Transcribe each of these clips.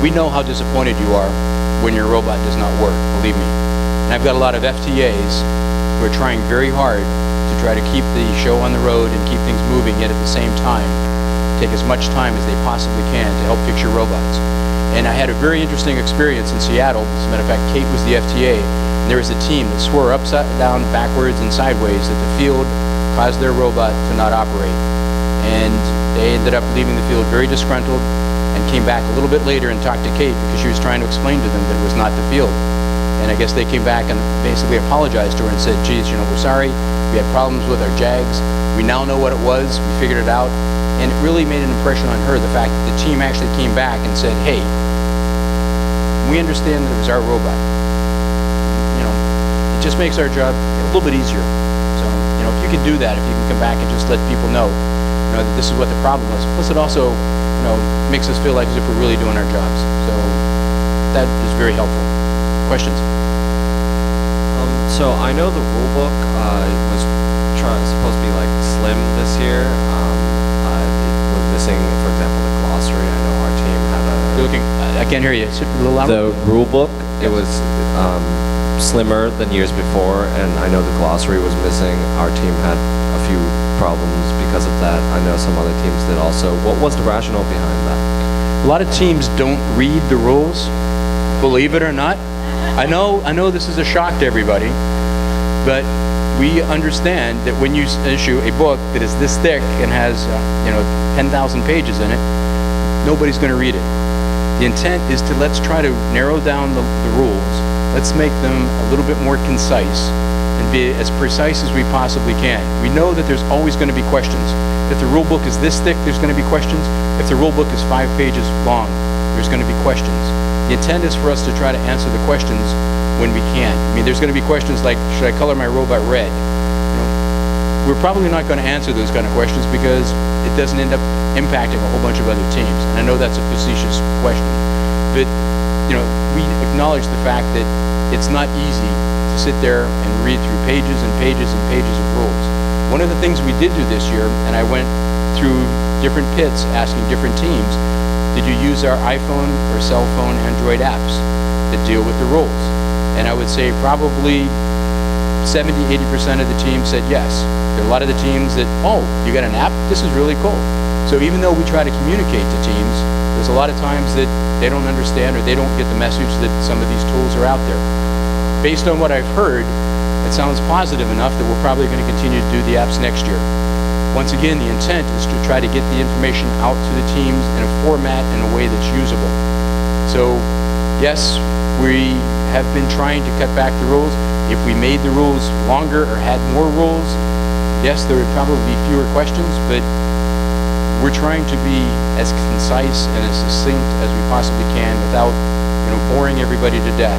we know how disappointed you are when your robot does not work, believe me. And I've got a lot of FTAs who are trying very hard to try to keep the show on the road and keep things moving, yet at the same time, take as much time as they possibly can to help fix your robots. And I had a very interesting experience in Seattle. As a matter of fact, Kate was the FTA, and there was a team that swore upside down, backwards, and sideways that the field caused their robot to not operate. And they ended up leaving the field very disgruntled and came back a little bit later and talked to Kate because she was trying to explain to them that it was not the field. And I guess they came back and basically apologized to her and said, geez, we're sorry, we had problems with our JAGs, we now know what it was, we figured it out. And it really made an impression on her, the fact that the team actually came back and said, hey, we understand that it was our robot. It just makes our job a little bit easier. So, if you can do that, if you can come back and just let people know, that this is what the problem was. Plus it also, makes us feel like as if we're really doing our jobs. So that is very helpful. Questions? So I know the rule book was supposed to be like slim this year. It was missing, for example, the glossary. I know our team had a... You're looking, I can't hear you. It's a little louder. The rule book, it was slimmer than years before, and I know the glossary was missing. Our team had a few problems because of that. I know some other teams did also. What was the rationale behind that? A lot of teams don't read the rules, believe it or not. I know this is a shock to everybody, but we understand that when you issue a book that is this thick and has 10,000 pages in it, nobody's going to read it. The intent is to let's try to narrow down the rules. Let's make them a little bit more concise and be as precise as we possibly can. We know that there's always going to be questions. If the rule book is this thick, there's going to be questions. If the rule book is 5 pages long, there's going to be questions. The intent is for us to try to answer the questions when we can. There's going to be questions like, should I color my robot red? We're probably not going to answer those kind of questions because it doesn't end up impacting a whole bunch of other teams. And I know that's a facetious question, but we acknowledge the fact that it's not easy to sit there and read through pages and pages and pages of rules. One of the things we did do this year, and I went through different pits asking different teams, did you use our iPhone or cell phone Android apps that deal with the rules? And I would say probably 70–80% of the teams said yes. There are a lot of the teams that, oh, you got an app? This is really cool. So even though we try to communicate to teams, there's a lot of times that they don't understand or they don't get the message that some of these tools are out there. Based on what I've heard, it sounds positive enough that we're probably going to continue to do the apps next year. Once again, the intent is to try to get the information out to the teams in a format in a way that's usable. So yes, we have been trying to cut back the rules. If we made the rules longer or had more rules, yes, there would probably be fewer questions, but we're trying to be as concise and as succinct as we possibly can without, boring everybody to death.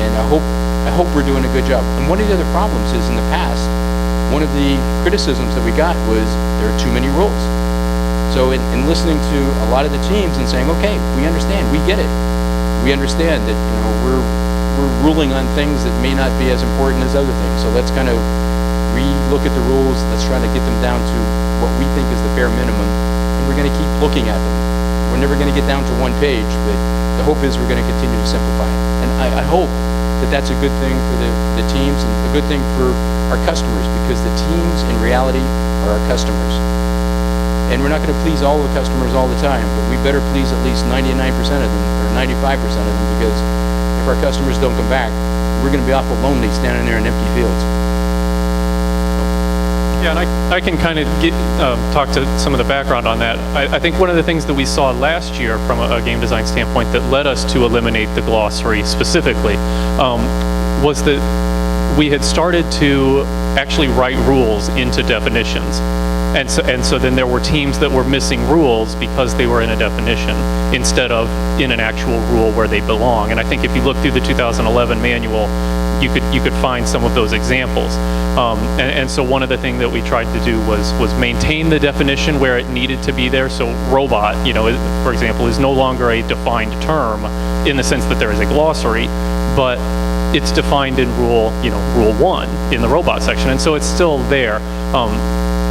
And I hope we're doing a good job. And one of the other problems is in the past, one of the criticisms that we got was there are too many rules. So in listening to a lot of the teams and saying, okay, we understand, we get it. We understand that, we're ruling on things that may not be as important as other things. So let's kind of re-look at the rules. Let's try to get them down to what we think is the bare minimum. And we're going to keep looking at them. We're never going to get down to one page, but the hope is we're going to continue to simplify it. And I hope that that's a good thing for the teams and a good thing for our customers, because the teams in reality are our customers. And we're not going to please all the customers all the time, but we better please at least 99% of them or 95% of them, because if our customers don't come back, we're going to be awful lonely standing there in empty fields. Yeah, and I can kind of talk to some of the background on that. I think one of the things that we saw last year from a game design standpoint that led us to eliminate the glossary specifically was that we had started to actually write rules into definitions. And so then there were teams that were missing rules because they were in a definition instead of in an actual rule where they belong. And I think if you look through the 2011 manual, you could find some of those examples. And so one of the things that we tried to do was maintain the definition where it needed to be there. So robot, for example, is no longer a defined term in the sense that there is a glossary, but it's defined in rule 1 in the robot section, and so it's still there.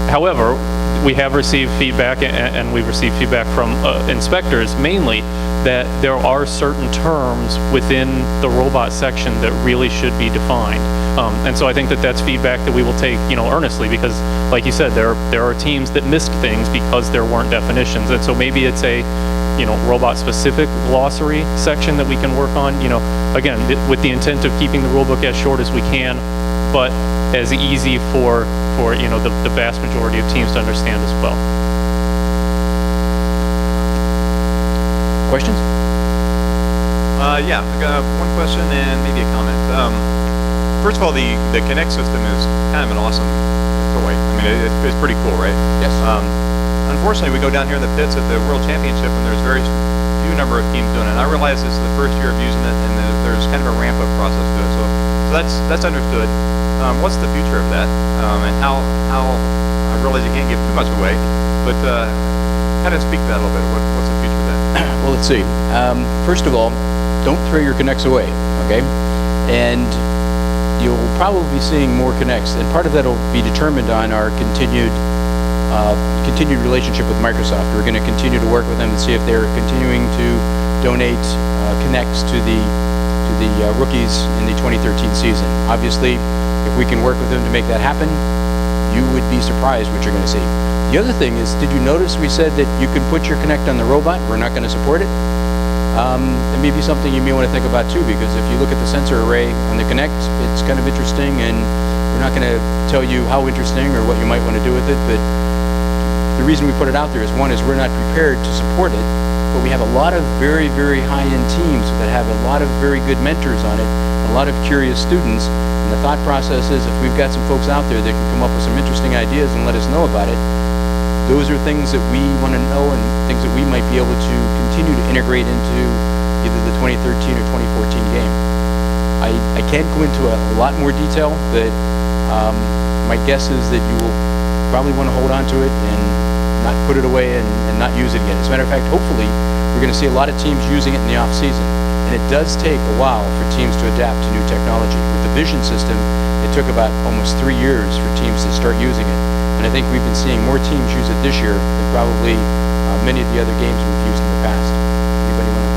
However, we have received feedback, and we've received feedback from inspectors mainly, that there are certain terms within the robot section that really should be defined. And so I think that that's feedback that we will take, earnestly, because like you said, there are teams that missed things because there weren't definitions. And so maybe it's a, robot-specific glossary section that we can work on, again, with the intent of keeping the rulebook as short as we can, but as easy for the vast majority of teams to understand as well. Questions? Yeah, I got one question and maybe a comment. First of all, the Kinect system is kind of an awesome toy. I mean, it's pretty cool, right? Yes. Unfortunately, we go down here in the pits at the World Championship, and there's very few number of teams doing it. And I realize this is the first year of using it, and there's kind of a ramp-up process to it. So that's understood. What's the future of that? And how I realize you can't give too much away, but kind of speak to that a little bit. What's the future of that? Well, let's see. First of all, don't throw your Kinects away, okay? And you'll probably be seeing more Kinects, and part of that will be determined on our continued relationship with Microsoft. We're going to continue to work with them and see if they're continuing to donate Kinects to the rookies in the 2013 season. Obviously, if we can work with them to make that happen, you would be surprised what you're going to see. The other thing is, did you notice we said that you can put your Kinect on the robot? We're not going to support it. It may be something you may want to think about too, because if you look at the sensor array on the Kinect, it's kind of interesting, and we're not going to tell you how interesting or what you might want to do with it, but the reason we put it out there is, one, is we're not prepared to support it, but we have a lot of very, very high-end teams that have a lot of very good mentors on it, a lot of curious students, and the thought process is, if we've got some folks out there that can come up with some interesting ideas and let us know about it, those are things that we want to know and things that we might be able to continue to integrate into either the 2013 or 2014 game. I can't go into a lot more detail, but my guess is that you will probably want to hold on to it and not put it away and not use it again. As a matter of fact, hopefully, we're going to see a lot of teams using it in the off-season. And it does take a while for teams to adapt to new technology. With the Vision system, it took about almost 3 years for teams to start using it. And I think we've been seeing more teams use it this year than probably many of the other games we've used in the past. Anybody want to?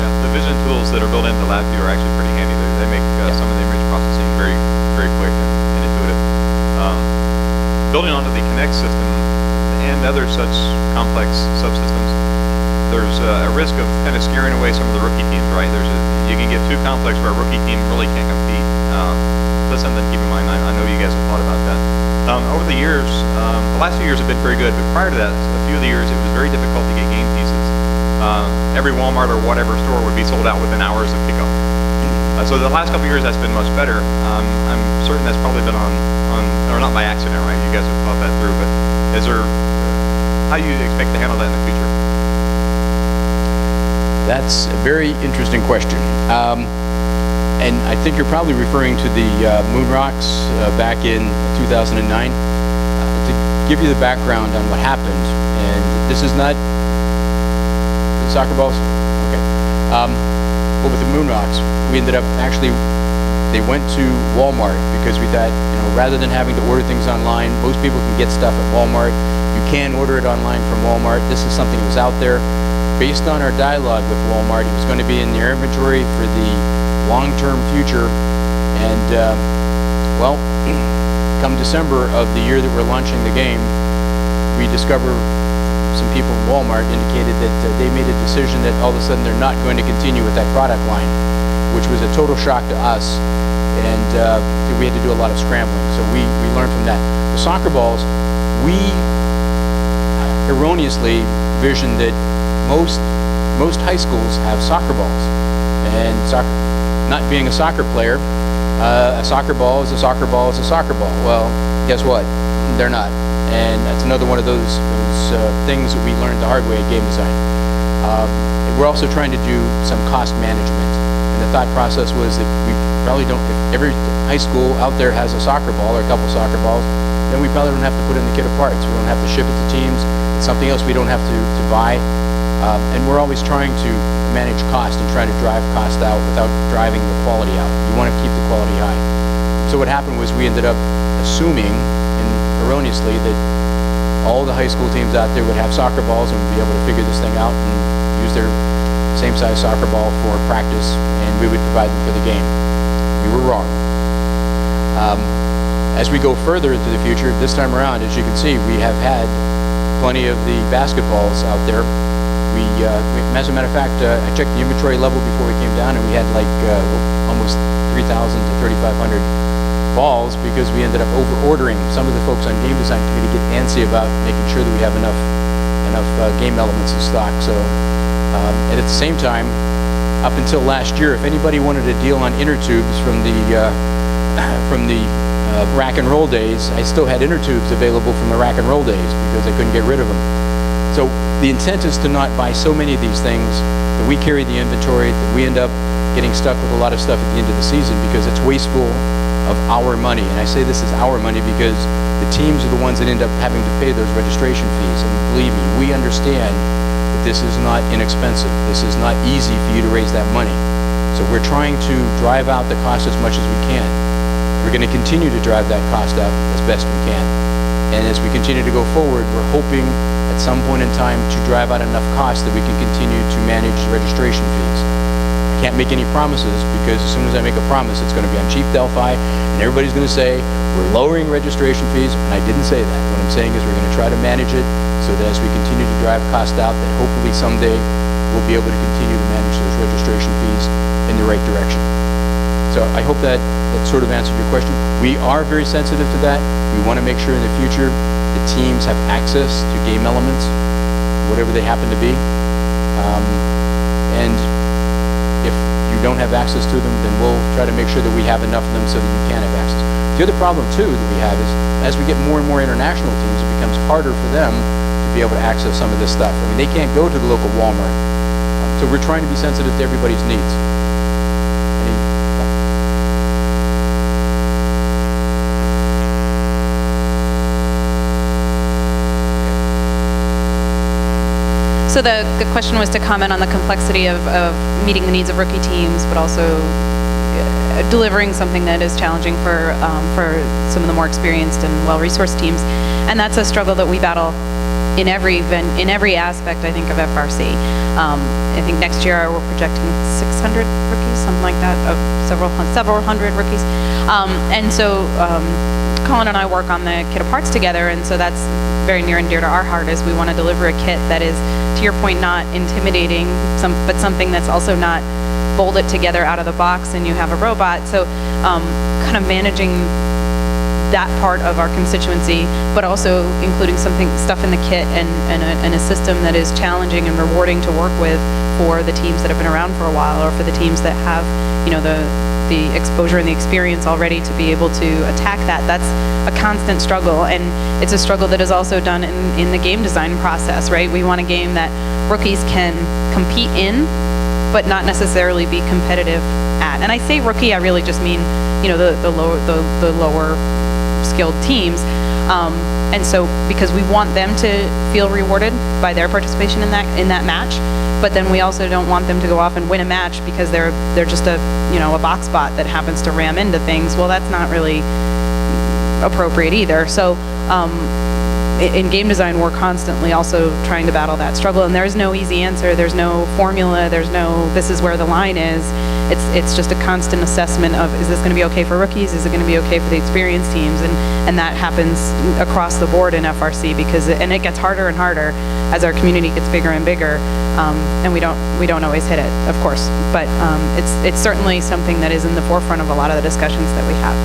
Yeah, the vision tools that are built into LabVIEW are actually pretty handy. They make some of the image processing very, very quick and intuitive. Building onto the Kinect system and other such complex subsystems, there's a risk of kind of scaring away some of the rookie teams, right? You can get too complex where a rookie team really can't compete. That's something to keep in mind. I know you guys have thought about that. Over the years, the last few years have been very good, but prior to that, a few of the years, it was very difficult to get game pieces. Every Walmart or whatever store would be sold out within hours of kickoff. So the last couple of years, that's been much better. I'm certain that's probably been or not by accident, right? You guys have thought that through, but how do you expect to handle that in the future? That's a very interesting question. And I think you're probably referring to the Moon Rocks back in 2009. To give you the background on what happened, and this is not the soccer balls? Okay. But with the Moon Rocks, we ended up they went to Walmart because we thought, rather than having to order things online, most people can get stuff at Walmart. You can order it online from Walmart. This is something that was out there. Based on our dialogue with Walmart, it was going to be in their inventory for the long-term future, and come December of the year that we're launching the game, we discover some people in Walmart indicated that they made a decision that all of a sudden they're not going to continue with that product line, which was a total shock to us, and we had to do a lot of scrambling. So we learned from that. The soccer balls, we erroneously visioned that most high schools have soccer balls, and not being a soccer player, a soccer ball is a soccer ball is a soccer ball. Well, guess what? They're not, and that's another one of those things that we learned the hard way at game design. We're also trying to do some cost management, and the thought process was that we probably don't. If every high school out there has a soccer ball or a couple soccer balls, then we probably don't have to put in the kit of parts. We don't have to ship it to teams. It's something else we don't have to buy. And we're always trying to manage cost and try to drive cost out without driving the quality out. You want to keep the quality high. So what happened was we ended up assuming, and erroneously, that all the high school teams out there would have soccer balls and would be able to figure this thing out and use their same-size soccer ball for practice, and we would provide them for the game. We were wrong. As we go further into the future, this time around, as you can see, we have had plenty of the basketballs out there. As a matter of fact, I checked the inventory level before we came down, and we had like almost 3,000 to 3,500 balls because we ended up over-ordering. Some of the folks on game design committee get antsy about making sure that we have enough game elements in stock. So, and at the same time, up until last year, if anybody wanted a deal on inner tubes from the rack and roll days, I still had inner tubes available from the rack and roll days because I couldn't get rid of them. So the intent is to not buy so many of these things that we carry the inventory, that we end up getting stuck with a lot of stuff at the end of the season because it's wasteful of our money. And I say this is our money because the teams are the ones that end up having to pay those registration fees. And believe me, we understand that this is not inexpensive. This is not easy for you to raise that money. So we're trying to drive out the cost as much as we can. We're going to continue to drive that cost out as best we can. And as we continue to go forward, we're hoping at some point in time to drive out enough cost that we can continue to manage registration fees. I can't make any promises because as soon as I make a promise, it's going to be on cheap Delphi, and everybody's going to say, we're lowering registration fees, and I didn't say that. What I'm saying is we're going to try to manage it so that as we continue to drive cost out, that hopefully someday we'll be able to continue to manage those registration fees in the right direction. So I hope that sort of answered your question. We are very sensitive to that. We want to make sure in the future the teams have access to game elements, whatever they happen to be. And if you don't have access to them, then we'll try to make sure that we have enough of them so that you can have access. The other problem, too, that we have is as we get more and more international teams, it becomes harder for them to be able to access some of this stuff. I mean, they can't go to the local Walmart. So we're trying to be sensitive to everybody's needs. So the question was to comment on the complexity of meeting the needs of rookie teams, but also delivering something that is challenging for some of the more experienced and well-resourced teams. And that's a struggle that we battle in every aspect, I think, of FRC. I think next year we're projecting 600 rookies, something like that, of several hundred rookies. And so Colin and I work on the kit of parts together, and so that's very near and dear to our heart as we want to deliver a kit that is, to your point, not intimidating, but something that's also not bolted together out of the box and you have a robot. So kind of managing that part of our constituency, but also including stuff in the kit and a system that is challenging and rewarding to work with for the teams that have been around for a while, or for the teams that have, the exposure and the experience already to be able to attack that. That's a constant struggle, and it's a struggle that is also done in the game design process, right? We want a game that rookies can compete in, but not necessarily be competitive at. And I say rookie, I really just mean, the lower skilled teams. And so, because we want them to feel rewarded by their participation in that match, but then we also don't want them to go off and win a match because they're just a box bot that happens to ram into things. Well, that's not really appropriate either. So in game design, we're constantly also trying to battle that struggle, and there's no easy answer. There's no formula. There's no this is where the line is. It's just a constant assessment of, is this going to be okay for rookies? Is it going to be okay for the experienced teams? And that happens across the board in FRC and it gets harder and harder as our community gets bigger and bigger. And we don't always hit it, of course, but it's certainly something that is in the forefront of a lot of the discussions that we have.